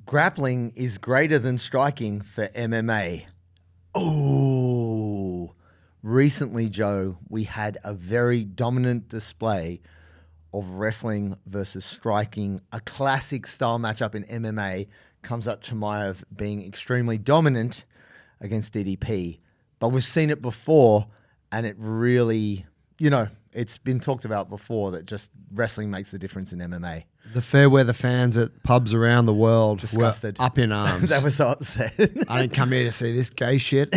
Grappling is greater than striking for MMA. Oh, recently, Joe, we had a very dominant display of wrestling versus striking. A classic style matchup in MMA. Khamzat Chimaev being extremely dominant against DDP. But we've seen it before, and it really, it's been talked about before that just wrestling makes a difference in MMA. The fair weather fans at pubs around the world Disgusted. were up in arms. They were so upset. I didn't come here to see this gay shit.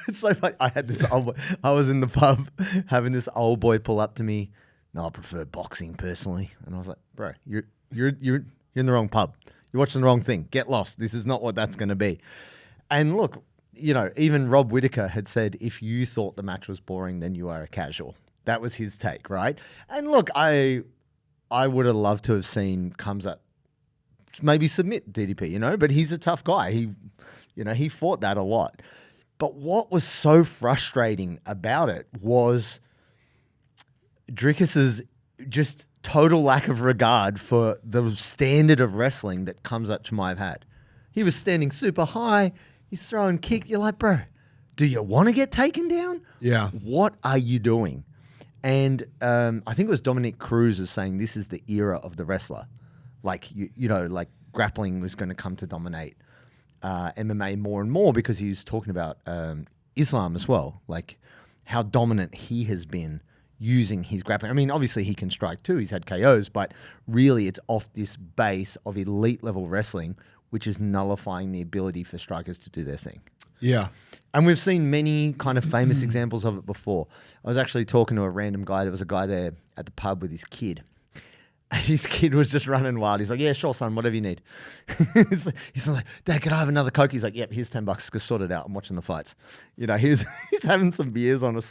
It's so funny. I was in the pub having this old boy pull up to me. No, I prefer boxing personally. And I was like, bro, you're in the wrong pub. You're watching the wrong thing. Get lost. This is not what that's going to be. And look, even Rob Whittaker had said, if you thought the match was boring, then you are a casual. That was his take, right? And look, I would have loved to have seen Khamzat maybe submit DDP, but he's a tough guy. He fought that a lot. But what was so frustrating about it was Dricus's just total lack of regard for the standard of wrestling that Khamzat Chimaev had. He was standing super high. He's throwing kick. You're like, bro, do you want to get taken down? Yeah. What are you doing? And I think it was Dominic Cruz is saying this is the era of the wrestler. Like, like grappling was going to come to dominate MMA more and more because he's talking about Islam as well, like how dominant he has been using his grappling. I mean, obviously he can strike too. He's had KOs, but really it's off this base of elite level wrestling, which is nullifying the ability for strikers to do their thing. Yeah. And we've seen many kind of famous examples of it before. I was actually talking to a random guy. There was a guy there at the pub with his kid. And his kid was just running wild. He's like, yeah, sure, son, whatever you need. he's like, Dad, can I have another Coke? He's like, yep, here's $10. Go sort it out. I'm watching the fights. He's having some beers on a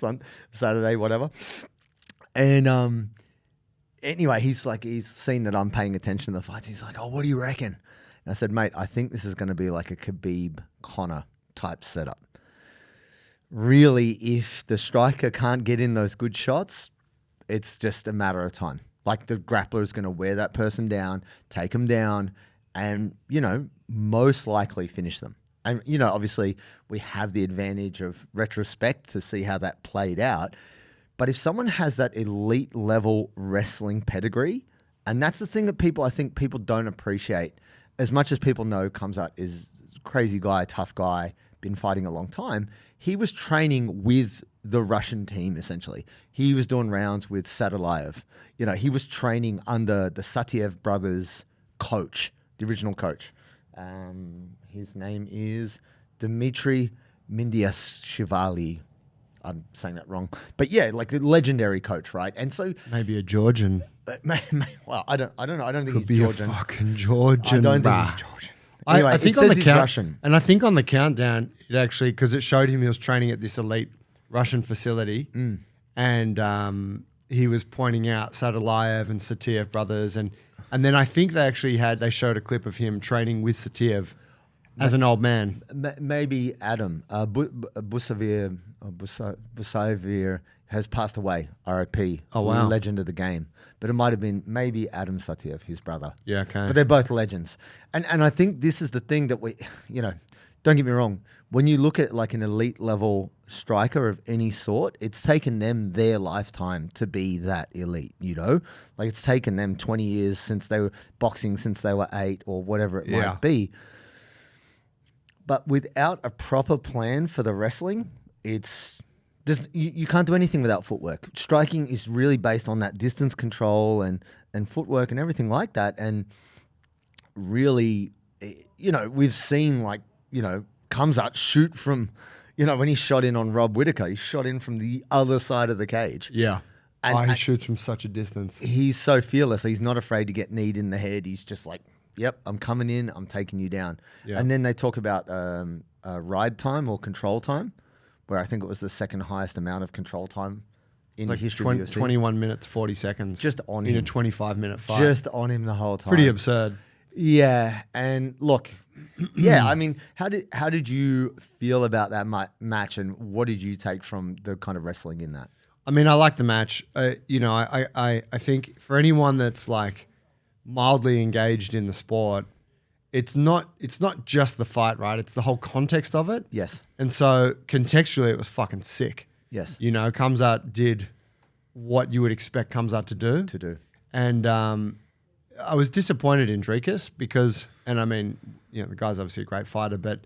Saturday, whatever. And anyway, he's seen that I'm paying attention to the fights. He's like, oh, what do you reckon? And I said, mate, I think this is going to be like a Khabib-Conor type setup. Really, if the striker can't get in those good shots, it's just a matter of time. Like the grappler is going to wear that person down, take them down, and, most likely finish them. And, obviously we have the advantage of retrospect to see how that played out. But if someone has that elite level wrestling pedigree, and that's the thing that I think people don't appreciate, as much as people know Khamzat is a crazy guy, tough guy, been fighting a long time, he was training with the Russian team, essentially. He was doing rounds with Sadulayev. He was training under the Satiev brothers' coach, the original coach. His name is Dmitry Mindiashvili. I'm saying that wrong. But yeah, like the legendary coach, right? And so... Maybe a Georgian. Well, I don't know. I don't think Could he's be Georgian. a fucking Georgian. I don't think he's Georgian. Anyway, I think it on says the he's Russian. And I think on the countdown, it actually, because it showed him he was training at this elite Russian facility, and he was pointing out Sadulayev and Satiev brothers, and then I think they showed a clip of him training with Satiev as an old man. Maybe Adam Busavir has passed away. R.I.P. Oh wow, legend of the game. But it might have been maybe Adam Satiev, his brother. Yeah, okay. But they're both legends, and I think this is the thing that we, don't get me wrong. When you look at like an elite level striker of any sort, it's taken them their lifetime to be that elite, Like it's taken them 20 years since they were boxing, since they were 8 or whatever it might be. But without a proper plan for the wrestling, it's just, you can't do anything without footwork. Striking is really based on that distance control and footwork and everything like that. And really, we've seen Khamzat shoot from, when he shot in on Rob Whittaker, he shot in from the other side of the cage. Yeah. And he shoots from such a distance. He's so fearless. He's not afraid to get kneed in the head. He's just like, yep, I'm coming in, I'm taking you down. Yeah. And then they talk about ride time or control time, where I think it was the second highest amount of control time in the history of UFC. 21 minutes, 40 seconds. Just on him. In a 25-minute fight. Just on him the whole time. Pretty absurd. Yeah. And look, I mean, how did you feel about that match, and what did you take from the kind of wrestling in that? I mean, I like the match. I think for anyone that's like mildly engaged in the sport, it's not just the fight, right? It's the whole context of it. Yes. And so contextually, it was fucking sick. Yes. You know, Khamzat did what you would expect Khamzat to do. And I was disappointed in Dricus because, and I mean, you know, the guy's obviously a great fighter, but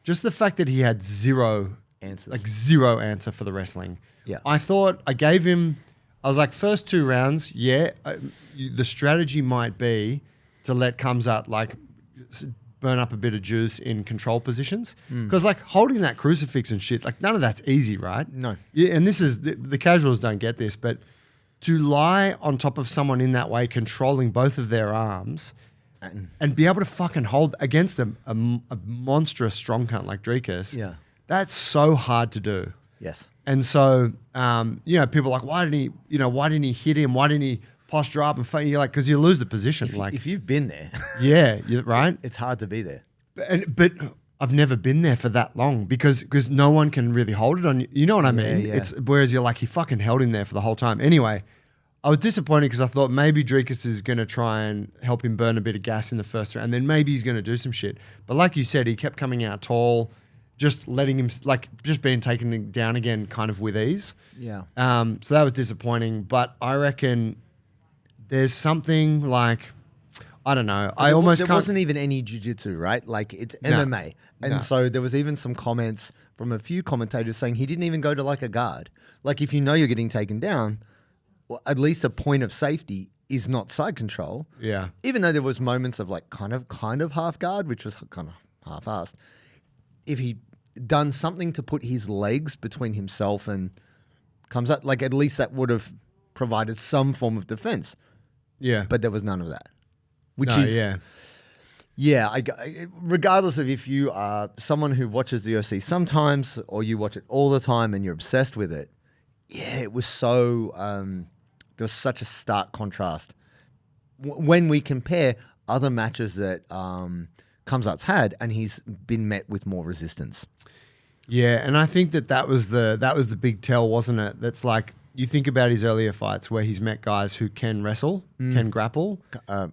just the fact that he had zero answer for the wrestling. Yeah. I thought I gave him, I was like, first 2 rounds, the strategy might be to let Khamzat like burn up a bit of juice in control positions. Because like holding that crucifix and shit, like none of that's easy, right? No. Yeah, and this is, the casuals don't get this, but to lie on top of someone in that way, controlling both of their arms and be able to fucking hold against a monstrous strong cunt like Dricus, that's so hard to do. Yes. And so, you know, people are like, why didn't he hit him? Why didn't he posture up and fight? You're like, because you lose the position. If you've been there, right. It's hard to be there. But I've never been there for that long because no one can really hold it on you. You know what I mean? Yeah. It's whereas you're like, he fucking held him there for the whole time. Anyway, I was disappointed because I thought maybe Dricus is going to try and help him burn a bit of gas in the first round, and then maybe he's going to do some shit. But like you said, he kept coming out tall, just letting him, like, just being taken down again kind of with ease. Yeah. So that was disappointing. But I reckon there's something like, I don't know. There wasn't even any jiu-jitsu, right? Like it's MMA. And so there was even some comments from a few commentators saying he didn't even go to like a guard. Like if you know you're getting taken down, well, at least a point of safety is not side control. Yeah. Even though there was moments of like kind of half guard, which was kind of half-assed. If he done something to put his legs between himself and comes up, like at least that would have provided some form of defense. Yeah. But there was none of that. Regardless of if you are someone who watches the UFC sometimes or you watch it all the time and you're obsessed with it, it was so, there was such a stark contrast. When we compare other matches that Khamzat's had and he's been met with more resistance. Yeah, and I think that was the big tell, wasn't it? That's like, you think about his earlier fights where he's met guys who can wrestle, can grapple.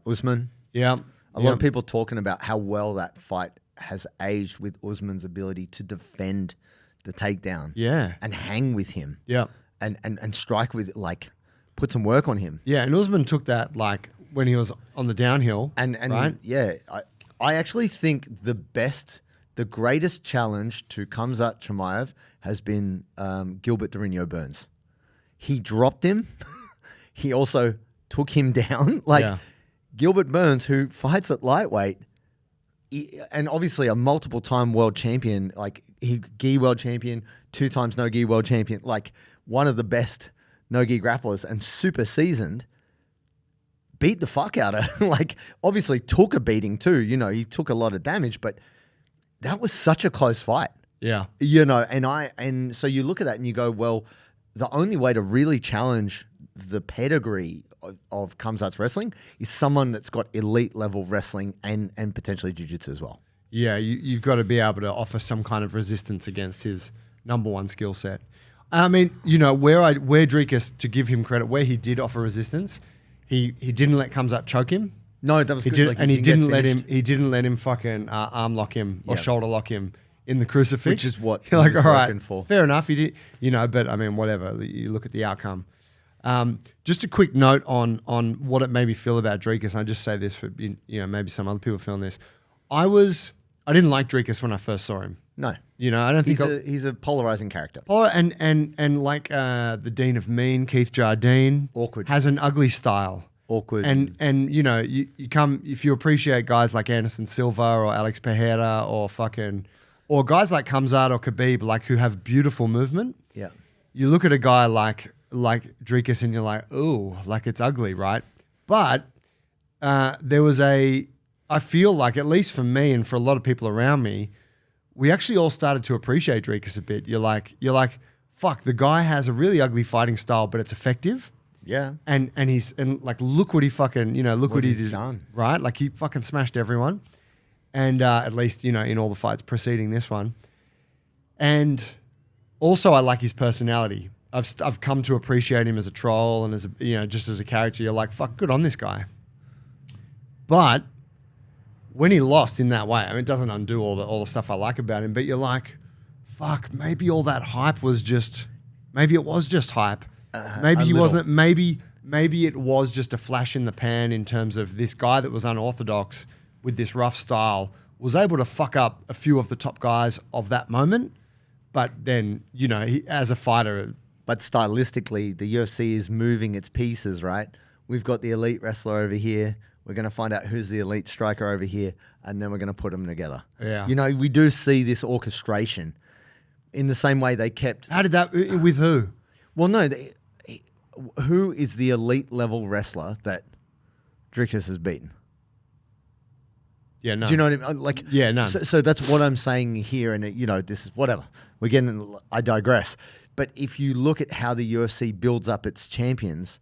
Usman. Yeah. A lot of people talking about how well that fight has aged with Usman's ability to defend the takedown. Yeah. And hang with him. Yeah. And strike with, like, put some work on him. Yeah, and Usman took that, like, when he was on the downhill. And right? Yeah, I actually think the greatest challenge to Khamzat Chimaev has been Gilbert Durinho Burns. He dropped him. He also took him down. Gilbert Burns, who fights at lightweight, and obviously a multiple-time world champion, like gi world champion, 2 times no gi world champion, like one of the best no gi grapplers and super seasoned, beat the fuck out of like obviously took a beating too. You know, he took a lot of damage, but that was such a close fight. Yeah. You know, and so you look at that and you go, well, the only way to really challenge the pedigree of Khamzat's wrestling is someone that's got elite level wrestling and potentially jiu-jitsu as well. Yeah, you've got to be able to offer some kind of resistance against his number one skill set. I mean, you know, where Dricus, to give him credit, where he did offer resistance, he didn't let Khamzat choke him. No, that was good. He didn't let him fucking arm lock him or shoulder lock him in the crucifix, which is what you're like, all right, for. Fair enough. He did, you know, but I mean, whatever. You look at the outcome. Just a quick note on what it made me feel about Dricus. I just say this for you know maybe some other people feeling this. I didn't like Dricus when I first saw him. No, you know I don't think he's a polarizing character. And like the Dean of Mean, Keith Jardine, awkward, has an ugly style. Awkward. And you know you come if you appreciate guys like Anderson Silva or Alex Pereira or guys like Khamzat or Khabib like who have beautiful movement. Yeah, you look at a guy like Dricus and you're like, ooh, like it's ugly, right? But there was I feel like, at least for me and for a lot of people around me, we actually all started to appreciate Dricus a bit. You're like, fuck, the guy has a really ugly fighting style, but it's effective. Yeah. And like, look what he fucking, you know, look what he's done. Right? Like he fucking smashed everyone. And at least, you know, in all the fights preceding this one. And also I like his personality. I've come to appreciate him as a troll and as a, you know, just as a character. You're like, fuck, good on this guy. But when he lost in that way, I mean, it doesn't undo all the stuff I like about him, but you're like, fuck, maybe all that hype was just, maybe it was just hype. Maybe he wasn't, maybe it was just a flash in the pan in terms of this guy that was unorthodox with this rough style was able to fuck up a few of the top guys of that moment. But then, you know, he, as a fighter. But stylistically, the UFC is moving its pieces, right? We've got the elite wrestler over here. We're going to find out who's the elite striker over here, and then we're going to put them together. Yeah. You know, we do see this orchestration in the same way they kept... How did that, with who? Well, no, who is the elite level wrestler that Dricus has beaten? Yeah, no. Do you know what I mean? Like, yeah, no. So that's what I'm saying here, and you know, this is whatever. We're getting. I digress. But if you look at how the UFC builds up its champions,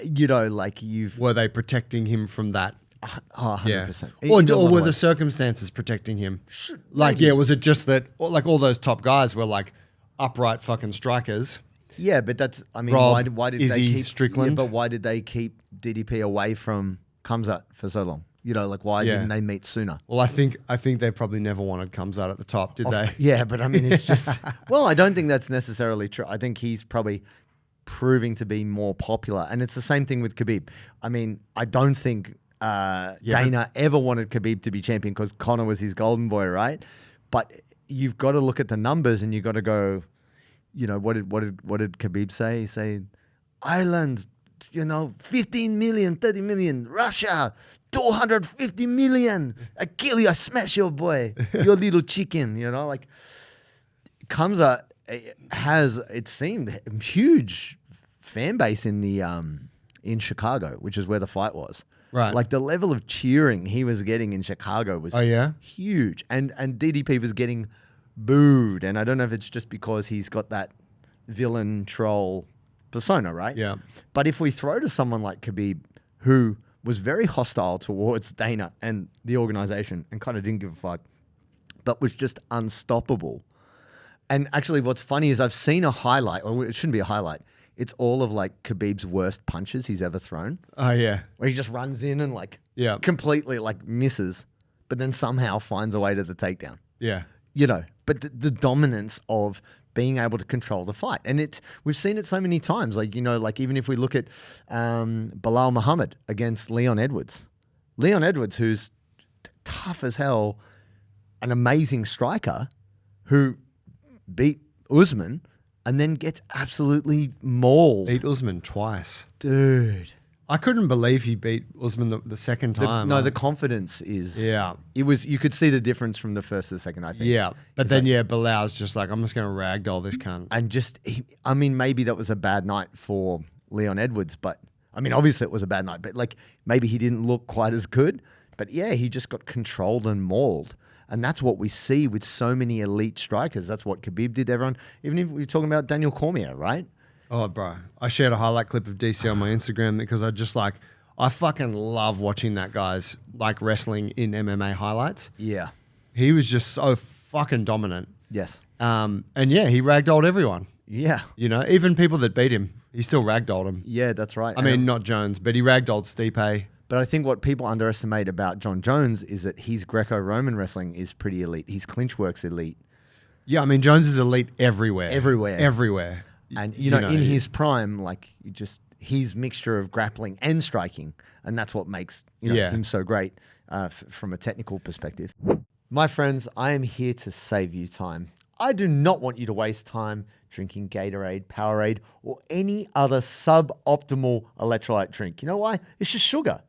you know, like were they protecting him from that? 100%. Yeah. Or were the circumstances protecting him? Like, maybe. Yeah, was it just that, like all those top guys were like upright fucking strikers? Yeah, but that's, I mean, Rob, why did Izzy, they keep Strickland? Yeah, but why did they keep DDP away from Khamzat for so long? You know, like why didn't they meet sooner? Well, I think they probably never wanted Khamzat at the top, did they? Yeah, but I mean, it's just, well, I don't think that's necessarily true. I think he's probably proving to be more popular. And it's the same thing with Khabib. I mean, I don't think Dana ever wanted Khabib to be champion because Conor was his golden boy, right? But you've got to look at the numbers and you've got to go, you know, what did Khabib say? He said, Ireland, you know, 15 million, 30 million, Russia, 250 million. I kill you, I smash your boy, your little chicken, you know, like Khamzat has, it seemed, huge fan base in the in Chicago, which is where the fight was. Right. Like the level of cheering he was getting in Chicago was huge. And DDP was getting booed. And I don't know if it's just because he's got that villain troll persona, right? Yeah. But if we throw to someone like Khabib, who was very hostile towards Dana and the organization and kind of didn't give a fuck, but was just unstoppable. And actually what's funny is I've seen a highlight, or it shouldn't be a highlight. It's all of like Khabib's worst punches he's ever thrown. Oh, yeah. Where he just runs in and like completely like misses, but then somehow finds a way to the takedown. Yeah. You know, but the dominance of being able to control the fight. And we've seen it so many times. Like, you know, like even if we look at Bilal Muhammad against Leon Edwards. Leon Edwards, who's tough as hell, an amazing striker who beat Usman and then gets absolutely mauled. Beat Usman twice. Dude. I couldn't believe he beat Usman the second time. The confidence is... Yeah. It was, you could see the difference from the first to the second, I think. Yeah. But then, Bilal's just like, I'm just going to ragdoll this cunt. And just, I mean, maybe that was a bad night for Leon Edwards, but I mean, obviously it was a bad night, but like maybe he didn't look quite as good. But yeah, he just got controlled and mauled. And that's what we see with so many elite strikers. That's what Khabib did to everyone. Even if we're talking about Daniel Cormier, right? Oh, bro. I shared a highlight clip of DC on my Instagram because I fucking love watching that guy's like wrestling in MMA highlights. Yeah. He was just so fucking dominant. Yes. And yeah, he ragdolled everyone. Yeah. You know, even people that beat him, he still ragdolled them. Yeah, that's right. I mean, not Jones, but he ragdolled Stipe. But I think what people underestimate about John Jones is that his Greco-Roman wrestling is pretty elite. His clinch work's elite. Yeah, I mean, Jones is elite everywhere. Everywhere. And, you know, in his prime, like, his mixture of grappling and striking, and that's what makes him so great from a technical perspective. My friends, I am here to save you time. I do not want you to waste time drinking Gatorade, Powerade, or any other suboptimal electrolyte drink. You know why? It's just sugar.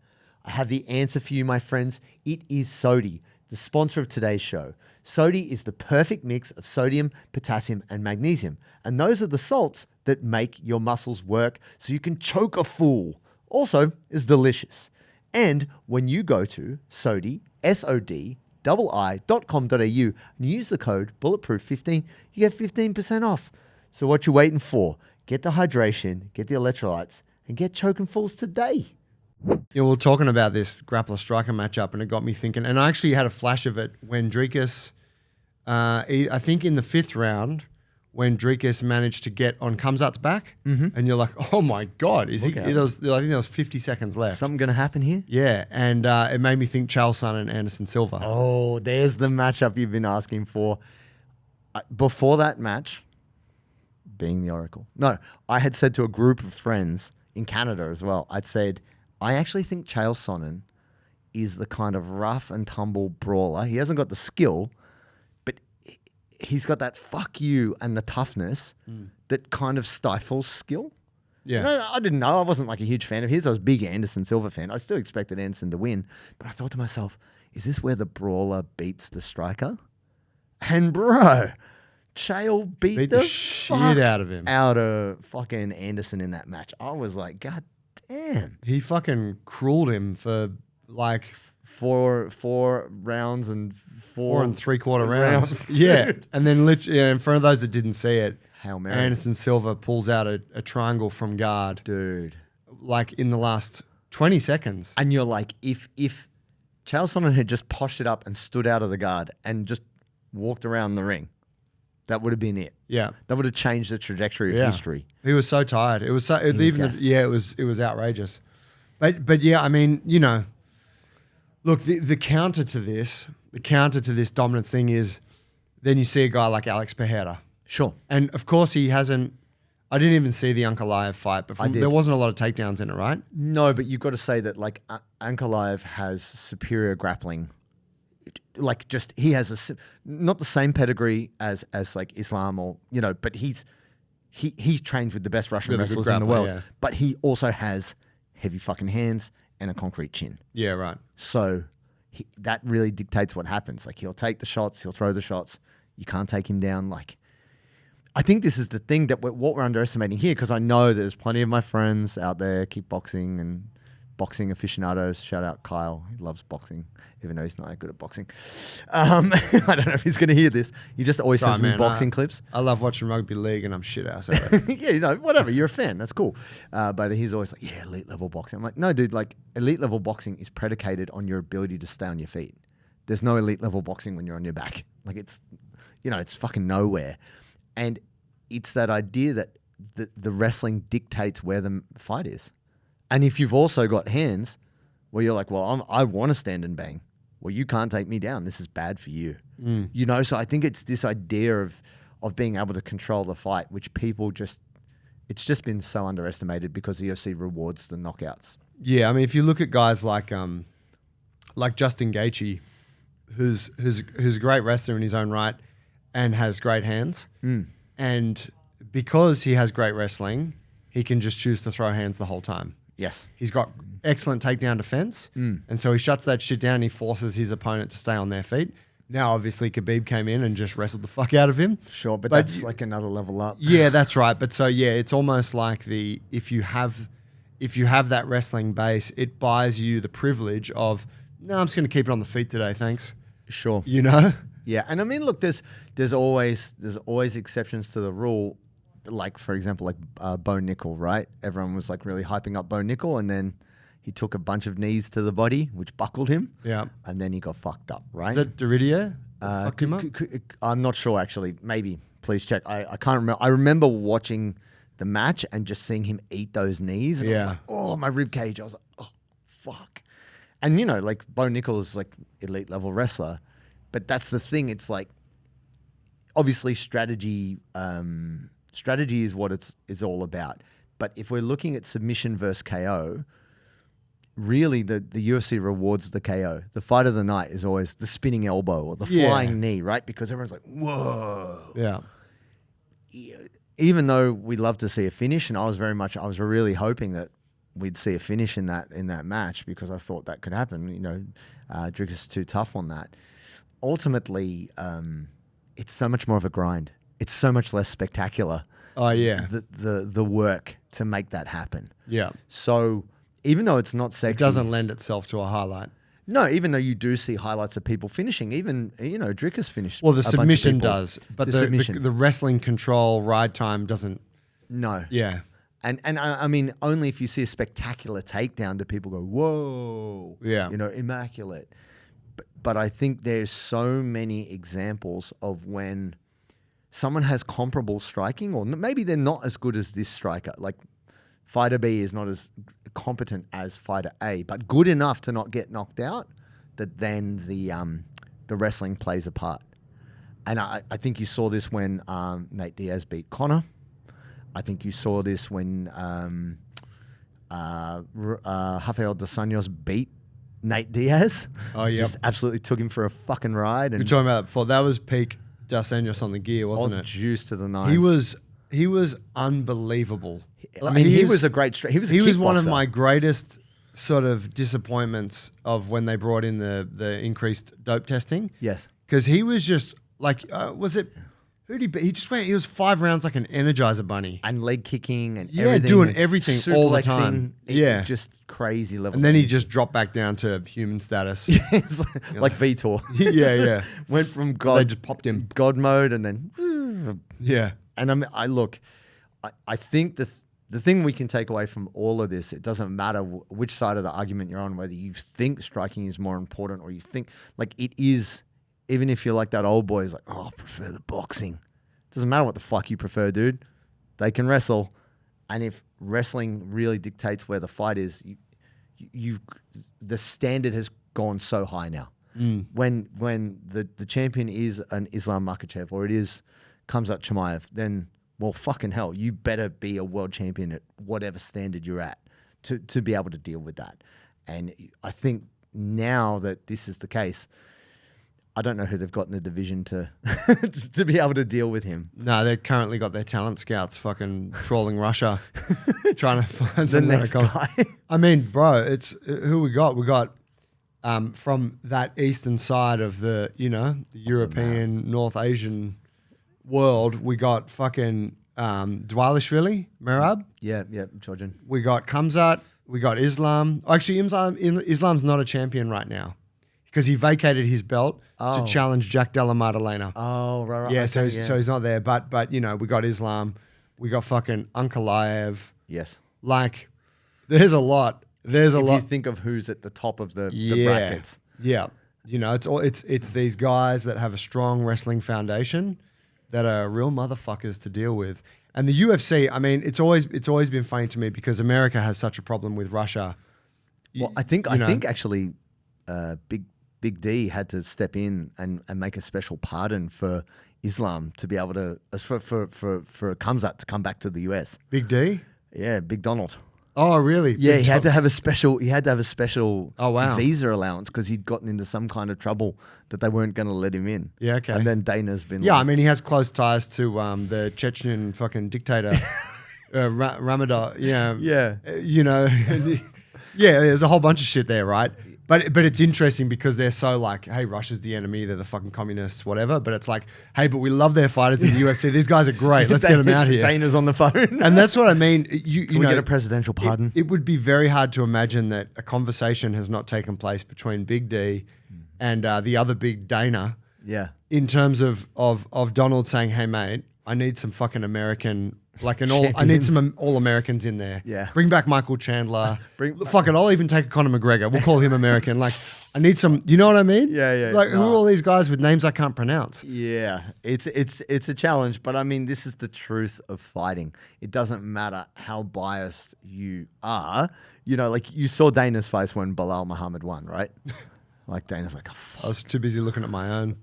I have the answer for you, my friends. It is Sodi, the sponsor of today's show. Sodi is the perfect mix of sodium, potassium, and magnesium. And those are the salts that make your muscles work so you can choke a fool. Also, it's delicious. And when you go to Sodi, SODII.com.au and use the code bulletproof15, you get 15% off. So what you waiting for? Get the hydration, get the electrolytes, and get choking fools today. Yeah, we were talking about this grappler-striker matchup, and it got me thinking. And I actually had a flash of it when Dricus, I think in the 5th round, when Dricus managed to get on comes out to back, and you're like, oh my God, I think there was 50 seconds left. Something going to happen here? Yeah, and it made me think Chael Sonnen and Anderson Silva. Oh, there's the matchup you've been asking for. Before that match, being the Oracle. No, I had said to a group of friends in Canada as well, I'd said, I actually think Chael Sonnen is the kind of rough and tumble brawler. He hasn't got the skill, but he's got that fuck you and the toughness that kind of stifles skill. Yeah. You know, I didn't know. I wasn't like a huge fan of his. I was a big Anderson Silva fan. I still expected Anderson to win. But I thought to myself, is this where the brawler beats the striker? And bro, Chael beat the shit out of him. Out of fucking Anderson in that match. I was like, God damn. He fucking crueled him for like four rounds and four and 3/4 rounds. Dude. Yeah. And then literally, and for those that didn't see it, Hail Mary. Anderson Silva pulls out a triangle from guard. Dude. Like in the last 20 seconds. And you're like, if Chael Sonnen had just poshed it up and stood out of the guard and just walked around the ring, that would have been it. Yeah. That would have changed the trajectory of history. He was so tired. It was so It was outrageous. But yeah, I mean, you know, look, the counter to this dominance thing is then you see a guy like Alex Pereira. Sure. And of course he hasn't. I didn't even see the Ankalaev fight, but there wasn't a lot of takedowns in it, right? No, but you've got to say that like Ankalaev has superior grappling. Like just he has not the same pedigree as like Islam or but he's trained with the best Russian wrestlers in the world. Yeah. But he also has heavy fucking hands and a concrete chin. Yeah, right. So that really dictates what happens. Like he'll take the shots, he'll throw the shots. You can't take him down. Like I think this is the thing that what we're underestimating here, because I know that there's plenty of my friends out there kickboxing and boxing aficionados. Shout out Kyle. He loves boxing, even though he's not that good at boxing. I don't know if he's going to hear this. He just always sends me boxing clips. I love watching rugby league and I'm shit ass at it. Yeah, whatever. You're a fan. That's cool. But he's always like, yeah, elite level boxing. I'm like, no, dude, like elite level boxing is predicated on your ability to stay on your feet. There's no elite level boxing when you're on your back. Like it's fucking nowhere. And it's that idea that the wrestling dictates where the fight is. And if you've also got hands where you're like, well, I want to stand and bang. Well, you can't take me down. This is bad for you. So I think it's this idea of being able to control the fight, which it's just been so underestimated because the UFC rewards the knockouts. Yeah, I mean, if you look at guys like Justin Gaethje, who's a great wrestler in his own right and has great hands. And because he has great wrestling, he can just choose to throw hands the whole time. Yes. He's got excellent takedown defense. And so he shuts that shit down and he forces his opponent to stay on their feet. Now, obviously, Khabib came in and just wrestled the fuck out of him. Sure, but that's like another level up. Yeah, that's right. But so, yeah, it's almost like if you have that wrestling base, it buys you the privilege of, no, I'm just going to keep it on the feet today, thanks. Sure. Yeah, and I mean, look, there's always exceptions to the rule. Like, for example, like Bo Nickel, right? Everyone was like really hyping up Bo Nickel, and then he took a bunch of knees to the body, which buckled him. Yeah. And then he got fucked up, right? Is that Doridio? Fucked him up? I'm not sure, actually. Maybe. Please check. I can't remember. I remember watching the match and just seeing him eat those knees. And I was like, oh, my rib cage. I was like, oh, fuck. And, like Bo Nickel is like elite level wrestler. But that's the thing. It's like, obviously, strategy is what it's all about. But if we're looking at submission versus KO, really the UFC rewards the KO. The fight of the night is always the spinning elbow or the flying knee, right? Because everyone's like, whoa. Yeah. Even though we'd love to see a finish, and I was really hoping that we'd see a finish in that match because I thought that could happen. Dricus is too tough on that. Ultimately, it's so much more of a grind. It's so much less spectacular. Oh yeah, the work to make that happen. Yeah. So even though it's not sexy, it doesn't lend itself to a highlight. No, even though you do see highlights of people finishing, even Dricus finished. Well, the submission does, but the wrestling control ride time doesn't. No. Yeah. And I mean, only if you see a spectacular takedown do people go, whoa. Yeah. Immaculate. But I think there's so many examples of when someone has comparable striking, or maybe they're not as good as this striker. Like fighter B is not as competent as fighter A, but good enough to not get knocked out, that then the wrestling plays a part. And I think you saw this when Nate Diaz beat Conor. I think you saw this when Rafael dos Anjos beat Nate Diaz. Oh, yeah. Just absolutely took him for a fucking ride. We And were talking about that before. That was peak Dos Anjos on the gear, wasn't it? juice to the nines. He was unbelievable. I mean, he was a great he was a he was one of kickboxer. my greatest sort of disappointments of when they brought in the increased dope testing. Yes. Because he was just like, was it, who did he beat? He just went, he was 5 rounds like an Energizer bunny. And leg kicking and Yeah, everything. doing and everything all the suplexing. time. It- Yeah. Just crazy levels. And then of he just dropped back down to human status. It's like Vitor. Yeah, yeah. Went from They God, just popped him. God mode and then. Yeah. And I think the thing we can take away from all of this, it doesn't matter which side of the argument you're on, whether you think striking is more important or you think like it is, even if you're like that old boy is like, oh, I prefer the boxing. Doesn't matter what the fuck you prefer, dude. They can wrestle. And if wrestling really dictates where the fight is, the standard has gone so high now. When the champion is an Islam Makhachev or it is Khamzat Chimaev, then well, fucking hell, you better be a world champion at whatever standard you're at to be able to deal with that. And I think now that this is the case, I don't know who they've got in the division to to be able to deal with him. No, they've currently got their talent scouts fucking trawling Russia, trying to find The some next guy. I mean, bro, it's who we got. We got from that eastern side of the European, North Asian world. We got fucking Dvalishvili, Merab. Yeah, Georgian. We got Khamzat. We got Islam. Actually, Islam's not a champion right now because he vacated his belt to challenge Jack Della Maddalena. Oh, right. Yeah, okay, so he's not there. But we got Islam. We got fucking Ankalaev. Yes. Like, there's a lot. There's a If lot. you think of who's at the top of the brackets. Yeah. It's these guys that have a strong wrestling foundation that are real motherfuckers to deal with. And the UFC, I mean, it's always been funny to me because America has such a problem with Russia. Well, I think actually Big D had to step in and make a special pardon for Islam to be able to for Khamzat to come back to the US. Big D? Yeah, Big Donald. Oh, really? Yeah, Big he had Don- to have a special Oh, wow. visa allowance because he'd gotten into some kind of trouble that they weren't going to let him in. Yeah, okay. And then Dana's been Yeah, like, I mean, he has close ties to the Chechen fucking dictator, Ramadan. Yeah. Yeah. Yeah, there's a whole bunch of shit there, right? But it's interesting because they're so like, hey, Russia's the enemy, they're the fucking communists, whatever. But it's like, hey, but we love their fighters in the UFC. These guys are great. Let's get them out here. Dana's on the phone. And that's what I mean. You Can we get a presidential pardon? It would be very hard to imagine that a conversation has not taken place between Big D and the other big Dana. Yeah. In terms of Donald saying, "Hey mate, I need some fucking American, I need some all Americans in there. Yeah. Bring back Michael Chandler. Fuck it, I'll even take Conor McGregor. We'll call him American. Like, I need some. You know what I mean? Yeah. Like, who are all these guys with names I can't pronounce? Yeah, it's a challenge, but I mean, this is the truth of fighting. It doesn't matter how biased you are. Like you saw Dana's face when Bilal Muhammad won, right? Like Dana's like, oh, fuck. I was too busy looking at my own.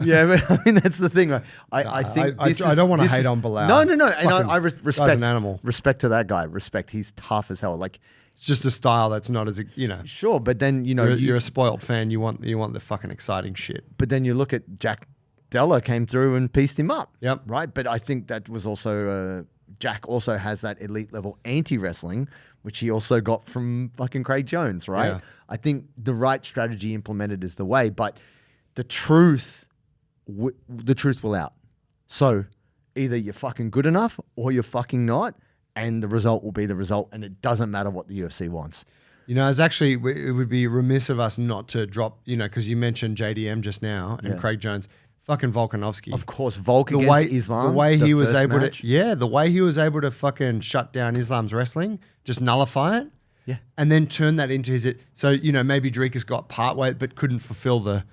Yeah, but I mean that's the thing. Right? I think I don't want to hate on Bilal. No. And Fucking I guy's respect an animal. Respect to that guy. Respect. He's tough as hell. Like It's just a style that's not as sure, but then you're a spoiled fan. You want the fucking exciting shit. But then you look at Jack Della came through and pieced him up. Yep. Right. But I think that was also Jack also has that elite level anti-wrestling, which he also got from fucking Craig Jones. Right. Yeah. I think the right strategy implemented is the way, but the truth will out. So either you're fucking good enough or you're fucking not, and the result will be the result, and it doesn't matter what the UFC wants. It's actually, it would be remiss of us not to drop, because you mentioned JDM just now and Craig Jones, fucking Volkanovski. Of course, Volk against Islam. The way he was first able match. the way he was able to fucking shut down Islam's wrestling, just nullify it. Yeah. And then turn that into his, so, maybe Dricus got part weight, but couldn't fulfill the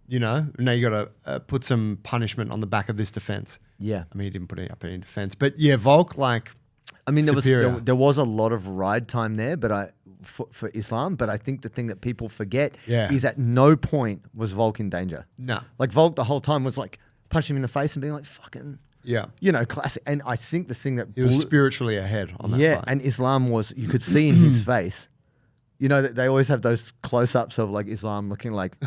now you got to put some punishment on the back of this defense. Yeah. I mean, he didn't put up any defense. But yeah, Volk, like, I mean, superior. there was a lot of ride time there, but for Islam. But I think the thing that people forget is at no point was Volk in danger. No. Like Volk the whole time was like punching him in the face and being like, fucking, classic. And I think the thing that he was spiritually ahead on that fight. And Islam was, you could see in his face, that they always have those close-ups of like Islam looking like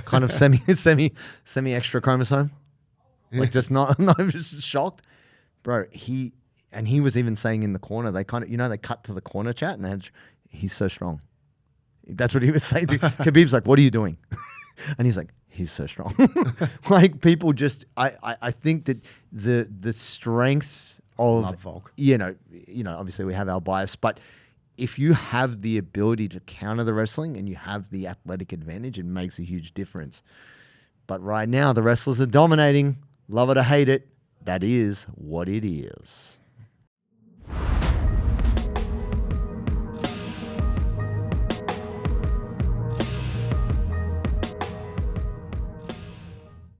kind of semi extra chromosome. Like just not just shocked. Bro, he was even saying in the corner, they kind of, they cut to the corner chat and they had, he's so strong. That's what he was saying. Khabib's like, what are you doing? And he's like, he's so strong. Like people just, I think that the strength of, love Volk. Obviously we have our bias, but if you have the ability to counter the wrestling and you have the athletic advantage, it makes a huge difference. But right now the wrestlers are dominating. Love it or hate it. That is what it is.